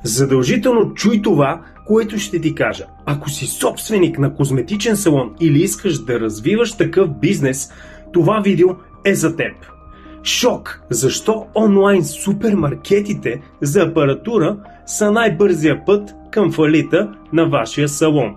Задължително чуй това, което ще ти кажа. Ако си собственик на козметичен салон или искаш да развиваш такъв бизнес, това видео е за теб. Шок! Защо онлайн супермаркетите за апаратура са най-бързия път към фалита на вашия салон?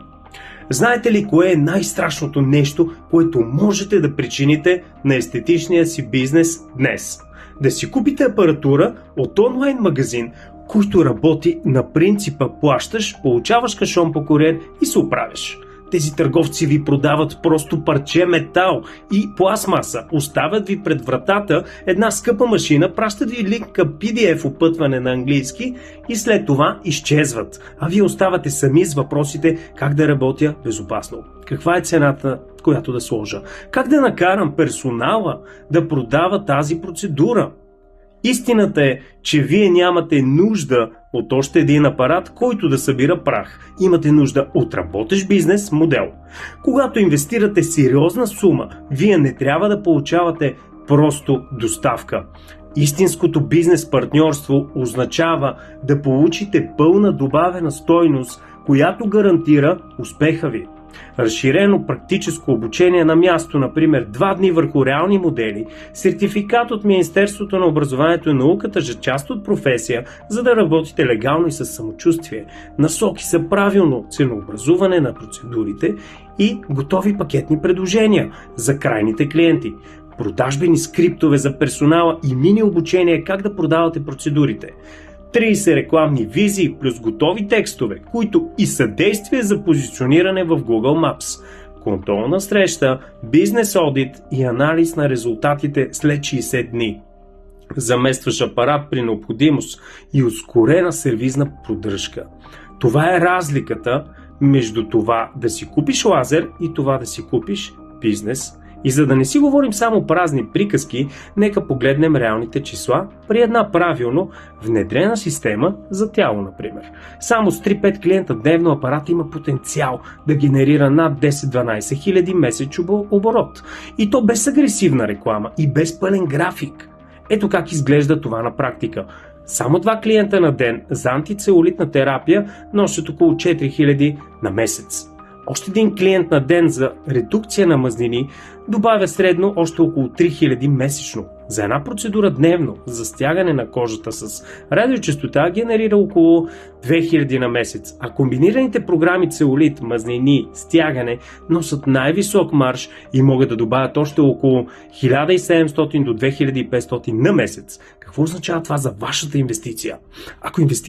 Знаете ли кое е най-страшното нещо, което можете да причините на естетичния си бизнес днес? Да си купите апаратура от онлайн магазин, който работи на принципа плащаш, получаваш кашон по куриер и се оправяш. Тези търговци ви продават просто парче метал и пластмаса, оставят ви пред вратата една скъпа машина, пращат ви линк към PDF опътване на английски и след това изчезват, а вие оставате сами с въпросите как да работя безопасно. Каква е цената, която да сложа? Как да накарам персонала да продава тази процедура? Истината е, че вие нямате нужда от още един апарат, който да събира прах. Имате нужда от работещ бизнес модел. Когато инвестирате сериозна сума, вие не трябва да получавате просто доставка. Истинското бизнес партньорство означава да получите пълна добавена стойност, която гарантира успеха ви. Разширено практическо обучение на място, например 2 дни върху реални модели, сертификат от Министерството на образованието и науката за част от професия, за да работите легално и с самочувствие, насоки за правилно ценообразуване на процедурите и готови пакетни предложения за крайните клиенти, продажбени скриптове за персонала и мини обучение как да продавате процедурите. 30 рекламни визии плюс готови текстове, които и съдействие за позициониране в Google Maps, контролна среща, бизнес одит и анализ на резултатите след 60 дни. Заместваш апарат при необходимост и ускорена сервизна поддръжка. Това е разликата между това да си купиш лазер и това да си купиш бизнес. И за да не си говорим само празни приказки, нека погледнем реалните числа при една правилно внедрена система за тяло, например. Само с 3-5 клиента дневно апарат има потенциал да генерира над 10-12 хиляди месечен оборот. И то без агресивна реклама и без пълен график. Ето как изглежда това на практика. Само 2 клиента на ден за антицелулитна терапия носят около 4000 на месец. Още един клиент на ден за редукция на мазнини добавя средно още около 3000 месечно. За една процедура дневно за стягане на кожата с радиочестота генерира около 2000 на месец, а комбинираните програми целулит, мазнини, стягане носят най-висок марж и могат да добавят още около 1700 до 2500 на месец. Какво означава това за вашата инвестиция? Ако